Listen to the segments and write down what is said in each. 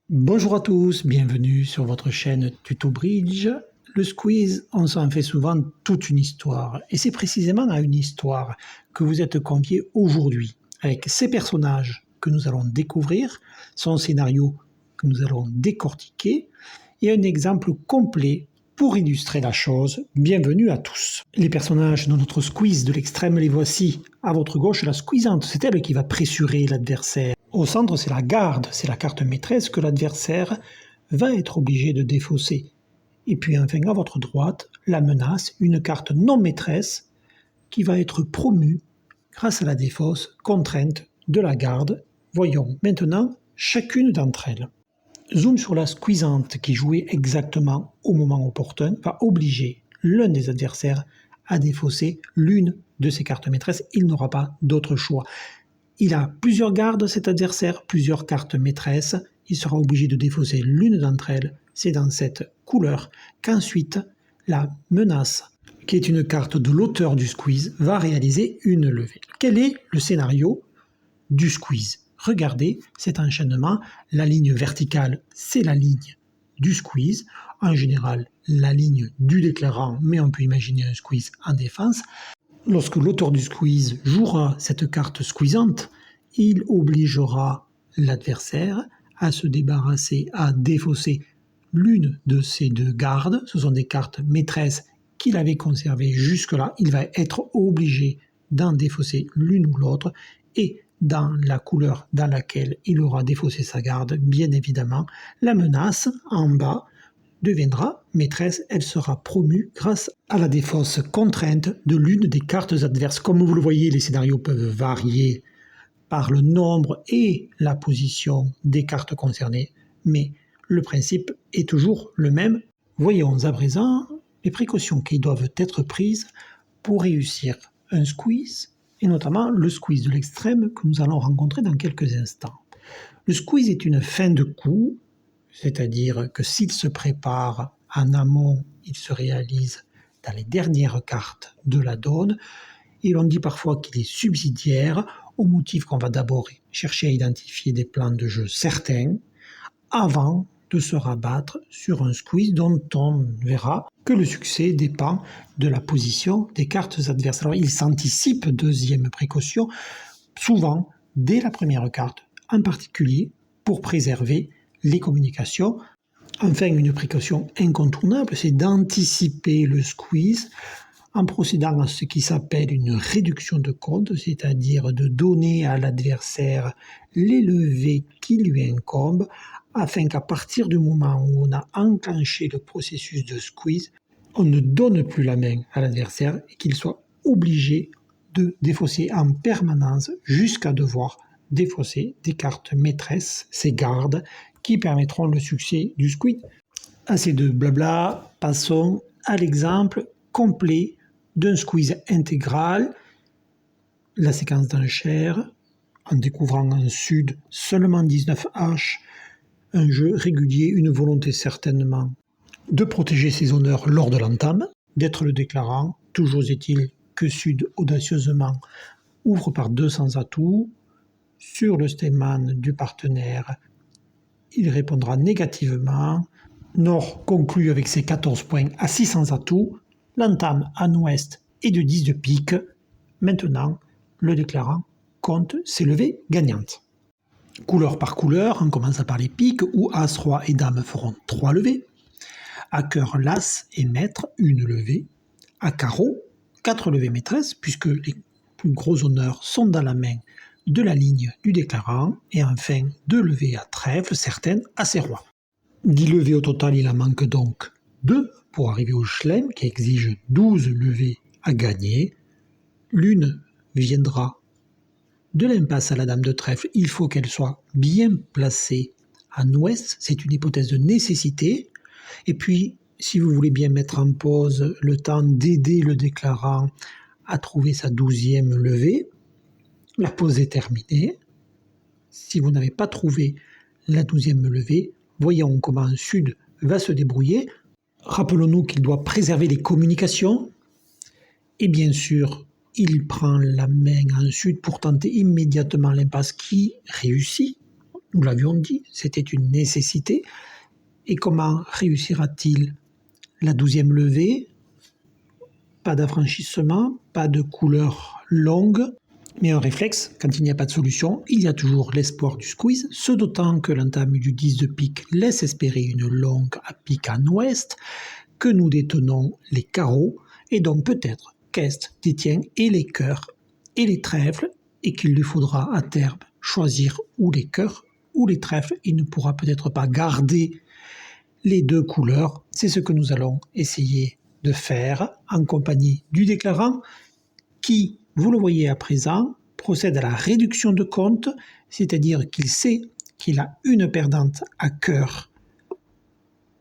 Bonjour à tous, bienvenue sur votre chaîne Tuto Bridge. Le squeeze, on s'en fait souvent toute une histoire. Et c'est précisément à une histoire que vous êtes conviés aujourd'hui, avec ces personnages que nous allons découvrir, son scénario que nous allons décortiquer, et un exemple complet pour illustrer la chose. Bienvenue à tous. Les personnages de notre squeeze de l'extrême, les voici. À votre gauche, la squeezante, c'est elle qui va pressurer l'adversaire. Au centre, c'est la garde, c'est la carte maîtresse que l'adversaire va être obligé de défausser. Et puis enfin, à votre droite, la menace, une carte non maîtresse qui va être promue grâce à la défausse contrainte de la garde. Voyons maintenant chacune d'entre elles. Zoom sur la squeezante qui jouait exactement au moment opportun va obliger l'un des adversaires à défausser l'une de ses cartes maîtresses. Il n'aura pas d'autre choix. Il a plusieurs gardes, cet adversaire, plusieurs cartes maîtresses. Il sera obligé de défausser l'une d'entre elles. C'est dans cette couleur qu'ensuite la menace, qui est une carte de l'auteur du squeeze, va réaliser une levée. Quel est le scénario du squeeze? Regardez cet enchaînement. La ligne verticale, c'est la ligne du squeeze. En général, la ligne du déclarant, mais on peut imaginer un squeeze en défense. Lorsque l'auteur du squeeze jouera cette carte squeezante, il obligera l'adversaire à se débarrasser, à défausser l'une de ces deux gardes. Ce sont des cartes maîtresses qu'il avait conservées jusque-là. Il va être obligé d'en défausser l'une ou l'autre et dans la couleur dans laquelle il aura défaussé sa garde, bien évidemment, la menace en bas deviendra maîtresse, elle sera promue grâce à la défausse contrainte de l'une des cartes adverses. Comme vous le voyez, les scénarios peuvent varier par le nombre et la position des cartes concernées, mais le principe est toujours le même. Voyons à présent les précautions qui doivent être prises pour réussir un squeeze, et notamment le squeeze de l'extrême que nous allons rencontrer dans quelques instants. Le squeeze est une fin de coup, c'est-à-dire que s'il se prépare en amont, il se réalise dans les dernières cartes de la donne, et l'on dit parfois qu'il est subsidiaire, au motif qu'on va d'abord chercher à identifier des plans de jeu certains, avant de se rabattre sur un squeeze dont on verra que le succès dépend de la position des cartes adverses. Alors il s'anticipe, deuxième précaution, souvent dès la première carte, en particulier pour préserver les communications. Enfin, une précaution incontournable, c'est d'anticiper le squeeze en procédant à ce qui s'appelle une réduction de compte, c'est-à-dire de donner à l'adversaire les levées qui lui incombent, afin qu'à partir du moment où on a enclenché le processus de squeeze, on ne donne plus la main à l'adversaire et qu'il soit obligé de défausser en permanence jusqu'à devoir défausser des cartes maîtresses, ces gardes, qui permettront le succès du squeeze. Assez de blabla, passons à l'exemple complet d'un squeeze intégral, la séquence d'enchères, en découvrant en sud seulement 19H, un jeu régulier, une volonté certainement de protéger ses honneurs lors de l'entame, d'être le déclarant. Toujours est-il que sud audacieusement ouvre par 200 atouts. Sur le stéman du partenaire, il répondra négativement. Nord conclut avec ses 14 points à 600 atouts. L'entame en ouest est de 10 de pique. Maintenant, le déclarant compte ses levées gagnantes. Couleur par couleur, on commence par les piques où As, Roi et Dame feront 3 levées. À cœur, l'As et Maître, une levée. À carreau, 4 levées maîtresses, puisque les plus gros honneurs sont dans la main de la ligne du déclarant. Et enfin, 2 levées à trèfle, certaines à ses rois. 10 levées au total, il en manque donc 2 pour arriver au chelem, qui exige 12 levées à gagner. L'une viendra de l'impasse à la dame de trèfle. Il faut qu'elle soit bien placée en ouest, c'est une hypothèse de nécessité. Et puis, si vous voulez bien mettre en pause le temps d'aider le déclarant à trouver sa 12e levée, la pause est terminée. Si vous n'avez pas trouvé la 12e levée, voyons comment Sud va se débrouiller. Rappelons-nous qu'il doit préserver les communications. Et bien sûr, il prend la main en Sud pour tenter immédiatement l'impasse qui réussit. Nous l'avions dit, c'était une nécessité. Et comment réussira-t-il la 12e levée? Pas d'affranchissement, pas de couleur longue, mais un réflexe. Quand il n'y a pas de solution, il y a toujours l'espoir du squeeze, ce d'autant que l'entame du 10 de pique laisse espérer une longue à pique en ouest, que nous détenons les carreaux, et donc peut-être qu'Est détient et les cœurs et les trèfles, et qu'il lui faudra à terme choisir ou les cœurs ou les trèfles. Il ne pourra peut-être pas garder les deux couleurs. C'est ce que nous allons essayer de faire en compagnie du déclarant qui, vous le voyez à présent, procède à la réduction de compte, c'est-à-dire qu'il sait qu'il a une perdante à cœur.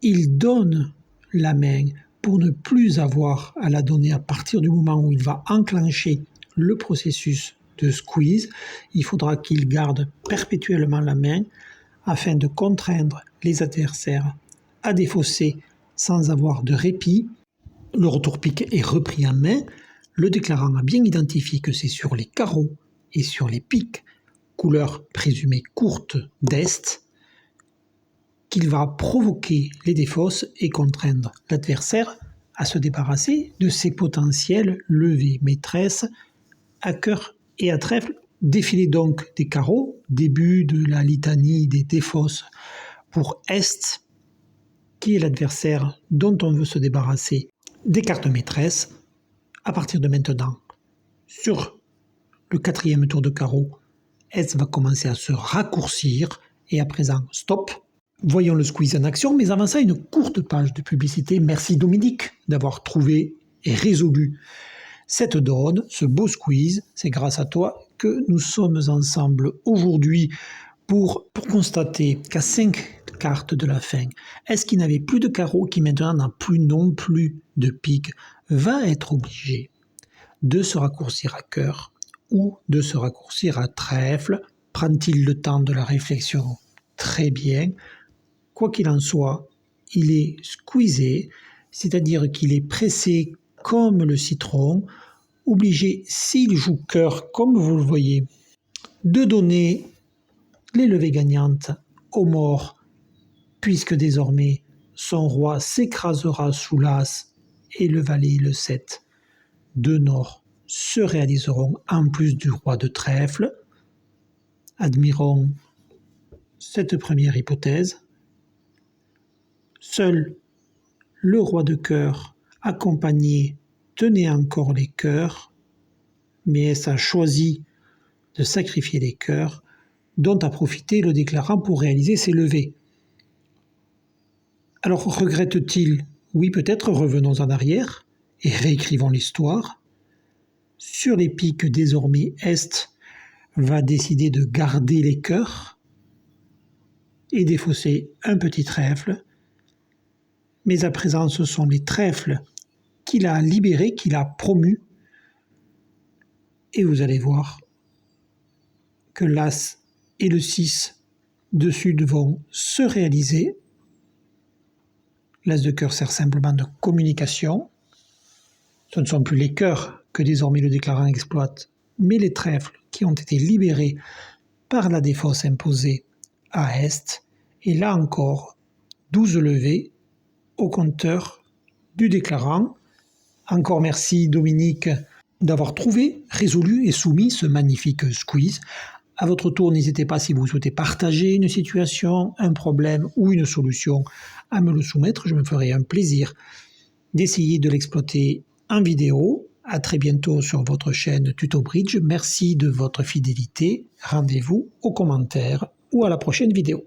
Il donne la main pour ne plus avoir à la donner à partir du moment où il va enclencher le processus de squeeze. Il faudra qu'il garde perpétuellement la main afin de contraindre les adversaires à défausser sans avoir de répit. Le retour pique est repris en main. Le déclarant a bien identifié que c'est sur les carreaux et sur les piques, couleur présumée courte d'Est, qu'il va provoquer les défausses et contraindre l'adversaire à se débarrasser de ses potentielles levées maîtresses à cœur et à trèfle. Défilé donc des carreaux, début de la litanie des défausses pour Est, qui est l'adversaire dont on veut se débarrasser des cartes maîtresses. À partir de maintenant, sur le 4e tour de carreau, Est va commencer à se raccourcir et à présent, stop. Voyons le squeeze en action, mais avant ça, une courte page de publicité. Merci Dominique d'avoir trouvé et résolu cette donne, ce beau squeeze. C'est grâce à toi que nous sommes ensemble aujourd'hui pour constater qu'à 5 cartes de la fin, Est qui n'avait plus de carreaux, qui maintenant n'a plus non plus de pique, va être obligé de se raccourcir à cœur ou de se raccourcir à trèfle. Prend-il le temps de la réflexion? Très bien. Quoi qu'il en soit, il est squeezé, c'est-à-dire qu'il est pressé comme le citron, obligé, s'il joue cœur, comme vous le voyez, de donner les levées gagnantes au mort, puisque désormais son roi s'écrasera sous l'as et le valet et le 7 de Nord se réaliseront en plus du roi de trèfle. Admirons cette première hypothèse. Seul le roi de cœur accompagné tenait encore les cœurs, mais Est a choisi de sacrifier les cœurs, dont a profité le déclarant pour réaliser ses levées. Alors regrette-t-il? Oui, peut-être, revenons en arrière et réécrivons l'histoire. Sur les piques, désormais, Est va décider de garder les cœurs et défausser un petit trèfle. Mais à présent, ce sont les trèfles qu'il a libérés, qu'il a promus. Et vous allez voir que l'As et le 6 de Sud vont se réaliser. L'As de cœur sert simplement de communication. Ce ne sont plus les cœurs que désormais le déclarant exploite, mais les trèfles qui ont été libérés par la défausse imposée à Est. Et là encore, 12 levées au compteur du déclarant. Encore merci Dominique d'avoir trouvé, résolu et soumis ce magnifique squeeze. À votre tour, n'hésitez pas, si vous souhaitez partager une situation, un problème ou une solution, à me le soumettre. Je me ferai un plaisir d'essayer de l'exploiter en vidéo. À très bientôt sur votre chaîne Tuto Bridge. Merci de votre fidélité. Rendez-vous aux commentaires ou à la prochaine vidéo.